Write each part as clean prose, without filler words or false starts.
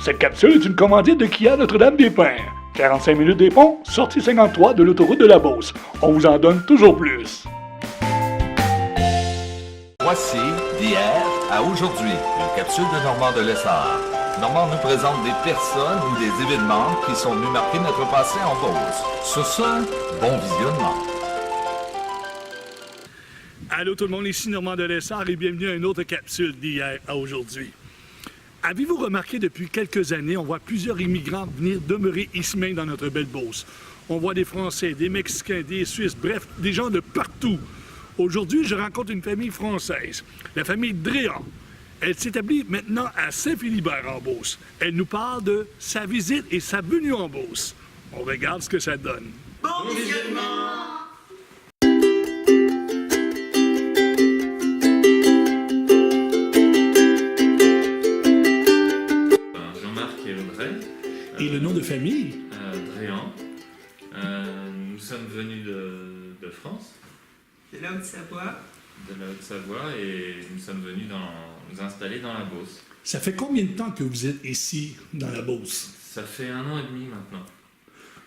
Cette capsule est une commandite de Kia Notre-Dame-des-Pins. 45 minutes des ponts, sortie 53 de l'autoroute de la Beauce. On vous en donne toujours plus. Voici d'hier à aujourd'hui, une capsule de Normand de Lessard. Normand nous présente des personnes ou des événements qui sont venus marquer notre passé en Beauce. Sur ce, bon visionnement. Allô tout le monde, ici Normand de Lessard et bienvenue à une autre capsule d'hier à aujourd'hui. Avez-vous remarqué depuis quelques années, on voit plusieurs immigrants venir demeurer ici même dans notre belle Beauce. On voit des Français, des Mexicains, des Suisses, bref, des gens de partout. Aujourd'hui, je rencontre une famille française, la famille Dréan. Elle s'établit maintenant à Saint-Philibert en Beauce. Elle nous parle de sa visite et sa venue en Beauce. On regarde ce que ça donne. Bon visionnement! Jean-Marc et Audrey. Et le nom de famille? Dréan. Nous sommes venus de France, De la Haute-Savoie. de la Haute-Savoie, et nous sommes venus nous installer dans la Beauce. Ça fait combien de temps que vous êtes ici, dans la Beauce? Ça fait 1 an et demi maintenant.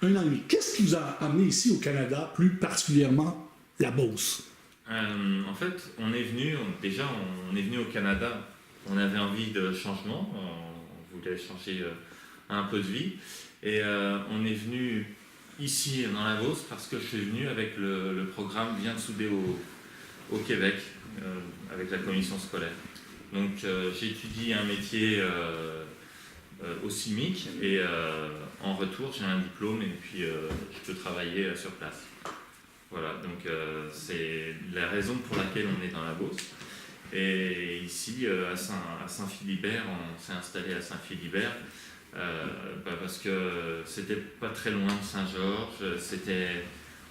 1 an et demi. Qu'est-ce qui vous a amené ici au Canada, plus particulièrement la Beauce? En fait, on est venu au Canada. On avait envie de changement, on voulait changer un peu de vie. Et on est venu ici dans la Beauce parce que je suis venu avec le programme Viens de souder au Québec, avec la commission scolaire. Donc j'étudie un métier au CIMIC et en retour j'ai un diplôme et puis je peux travailler sur place. Voilà, donc c'est la raison pour laquelle on est dans la Beauce. Et ici à Saint-Philibert, on s'est installé à Saint-Philibert parce que c'était pas très loin de Saint-Georges, c'était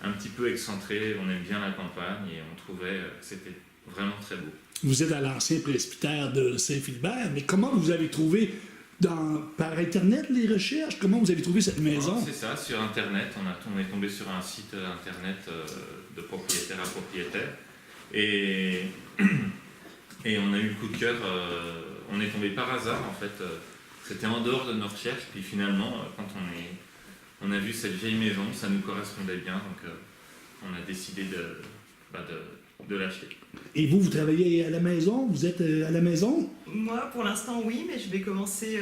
un petit peu excentré, on aime bien la campagne et on trouvait que c'était vraiment très beau. Vous êtes à l'ancien presbytère de Saint-Philibert, mais comment vous avez trouvé, par Internet, les recherches? Comment vous avez trouvé cette maison? C'est ça, sur Internet, on est tombé sur un site Internet de propriétaire à propriétaire et on a eu le coup de cœur, on est tombé par hasard en fait, c'était en dehors de nos recherches, puis finalement quand on a vu cette vieille maison, ça nous correspondait bien, donc on a décidé de l'acheter. Et vous travaillez à la maison? Vous êtes à la maison? Moi, pour l'instant, oui, mais je vais commencer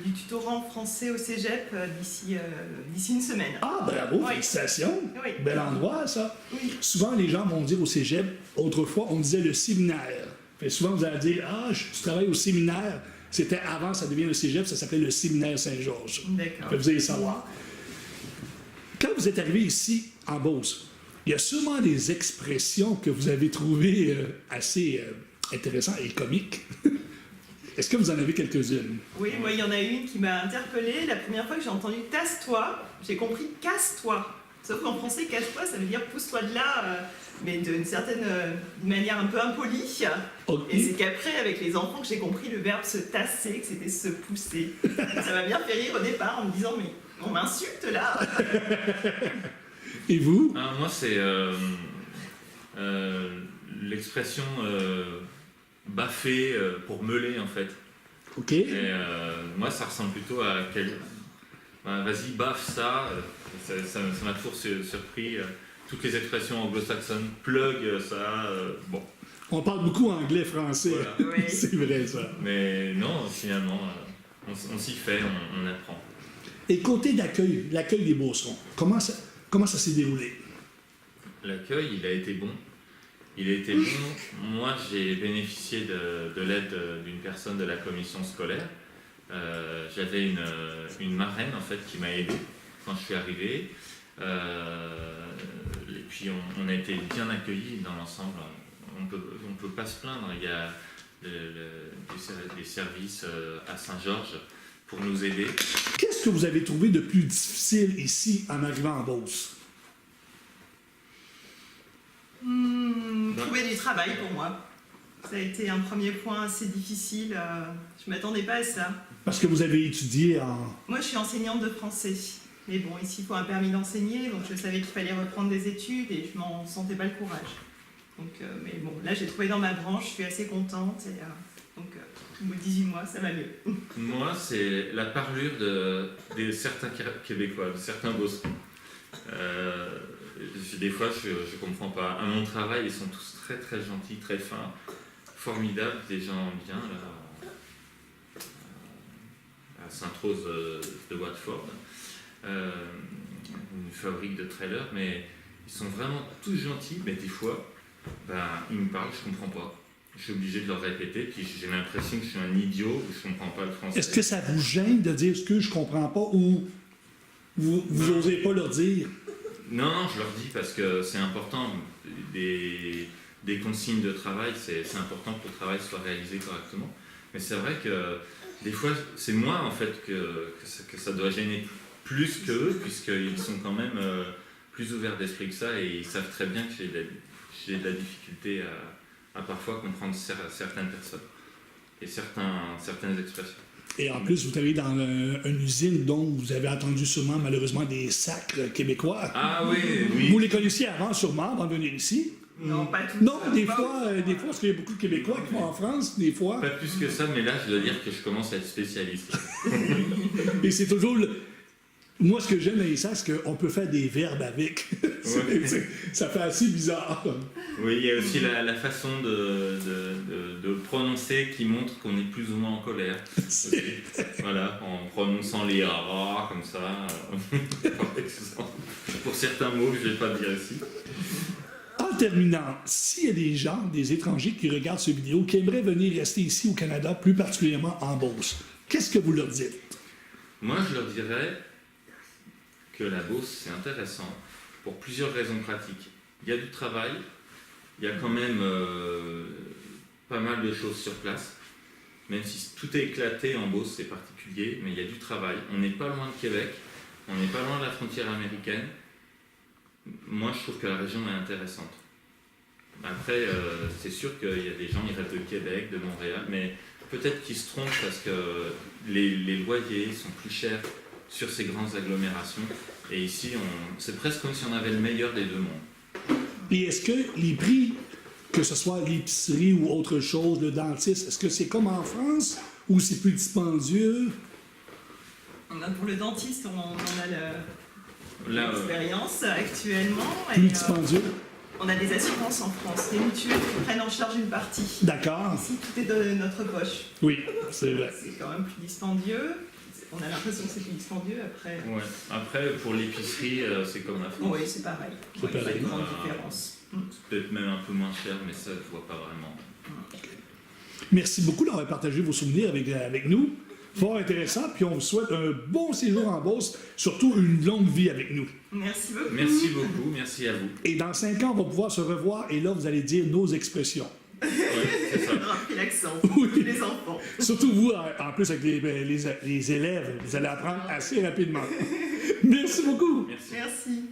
du tutorat en français au cégep d'ici une semaine. Ah, bravo, Oui. félicitations! Oui. Bel endroit, ça! Oui. Souvent, les gens vont dire au cégep, autrefois, on disait le séminaire. Fait souvent, vous allez dire, tu travailles au séminaire. C'était avant, ça devient le cégep, ça s'appelait le séminaire Saint-Georges. D'accord. Fait vous allez savoir. Quand vous êtes arrivé ici, en Beauce, il y a sûrement des expressions que vous avez trouvées assez intéressantes et comiques. Est-ce que vous en avez quelques-unes? Oui, moi, il y en a une qui m'a interpellée. La première fois que j'ai entendu « tasse-toi », j'ai compris « casse-toi ». Sauf qu'en français, « casse-toi », ça veut dire « pousse-toi de là », mais d'une certaine manière un peu impolie. Okay. Et c'est qu'après, avec les enfants, que j'ai compris le verbe se tasser, que c'était se pousser. Ça m'a bien fait rire au départ en me disant « mais on m'insulte là !» Et vous? Moi, c'est l'expression baffer pour meuler en fait. OK. Et moi, ça ressemble plutôt à vas-y, baffe ça. Ça m'a toujours surpris. Toutes les expressions anglo-saxonnes, plug ça. Bon. On parle beaucoup anglais-français. Voilà. Oui. C'est vrai, ça. Mais non, finalement, on s'y fait, on apprend. Et côté d'accueil, l'accueil des Beaucerons, comment ça s'est déroulé? L'accueil, il a été bon. Il a été bon. Moi, j'ai bénéficié de l'aide d'une personne de la commission scolaire. J'avais une marraine, en fait, qui m'a aidé quand je suis arrivé. Et puis, on a été bien accueillis dans l'ensemble. On peut pas se plaindre. Il y a des services à Saint-Georges pour nous aider. Qu'est-ce que vous avez trouvé de plus difficile ici en arrivant en Beauce? Trouver du travail pour moi. Ça a été un premier point assez difficile. Je ne m'attendais pas à ça. Parce que vous avez étudié en... Moi, je suis enseignante de français. Mais bon, ici, il faut un permis d'enseigner. Donc, je savais qu'il fallait reprendre des études et je m'en sentais pas le courage. Donc, mais bon, là, j'ai trouvé dans ma branche. Je suis assez contente. Et, 18 mois, ça va mieux. Moi, c'est la parlure de certains Québécois, de certains Beauce. Des fois, je ne comprends pas. À mon travail, ils sont tous très très gentils, très fins, formidables, des gens bien, là, à Sainte-Rose de Watford, une fabrique de trailers, mais ils sont vraiment tous gentils, mais des fois, ils me parlent, je ne comprends pas. Je suis obligé de leur répéter, puis j'ai l'impression que je suis un idiot, ou je ne comprends pas le français. Est-ce que ça vous gêne de dire ce que je comprends pas ou vous n'osez pas leur dire? Non, je leur dis parce que c'est important. Des consignes de travail, c'est important que le travail soit réalisé correctement. Mais c'est vrai que des fois, c'est moi en fait que ça doit gêner plus qu'eux, puisqu'ils sont quand même plus ouverts d'esprit que ça et ils savent très bien que j'ai de la difficulté à parfois comprendre certaines personnes et certaines expressions. Et en plus, vous travaillez dans une usine dont vous avez entendu sûrement, malheureusement, des sacres québécois. Ah oui. Vous les connaissiez avant, sûrement, avant de venir ici? Non, pas tous. Non, des fois, parce qu'il y a beaucoup de Québécois qui vont en France, des fois. Pas plus que ça, mais là, je dois dire que je commence à être spécialiste. Et c'est toujours... Moi, ce que j'aime dans les sacs, c'est qu'on peut faire des verbes avec. Ça fait assez bizarre. Oui, il y a aussi la façon de prononcer qui montre qu'on est plus ou moins en colère. Voilà, en prononçant les rares comme ça. Pour certains mots que je ne vais pas dire ici. En terminant, s'il y a des gens, des étrangers qui regardent cette vidéo, qui aimeraient venir rester ici au Canada, plus particulièrement en Beauce, qu'est-ce que vous leur dites? Moi, je leur dirais que la Beauce, c'est intéressant pour plusieurs raisons pratiques. Il y a du travail, il y a quand même pas mal de choses sur place, même si tout est éclaté en Beauce, c'est particulier, mais il y a du travail. On n'est pas loin de Québec, on n'est pas loin de la frontière américaine. Moi, je trouve que la région est intéressante. Après, c'est sûr qu'il y a des gens, ils rêvent de Québec, de Montréal, mais peut-être qu'ils se trompent parce que les loyers sont plus chers sur ces grandes agglomérations. Et ici, c'est presque comme si on avait le meilleur des deux mondes. Et est-ce que les prix, que ce soit l'épicerie ou autre chose, le dentiste, est-ce que c'est comme en France ou c'est plus dispendieux? Pour le dentiste, on a l'expérience actuellement. Plus dispendieux? On a des assurances en France, les mutuelles qui prennent en charge une partie. D'accord. Ici, tout est de notre poche. Oui, c'est vrai. C'est quand même plus dispendieux. On a l'impression que c'est plus dispendieux après. Ouais. Après, pour l'épicerie, c'est comme la France. Oui, c'est pareil. C'est pareil. Il y a une grande différence. C'est peut-être même un peu moins cher, mais ça, je ne vois pas vraiment. Merci beaucoup d'avoir partagé vos souvenirs avec nous. Fort intéressant, puis on vous souhaite un bon séjour en Beauce, surtout une longue vie avec nous. Merci beaucoup. Merci beaucoup, merci à vous. Et dans 5 ans, on va pouvoir se revoir et là, vous allez dire nos expressions. Ouais, c'est ça. Rappelez l'accent, Oui. les enfants. Surtout vous, en plus avec les élèves, vous allez apprendre assez rapidement. Merci beaucoup. Merci. Merci.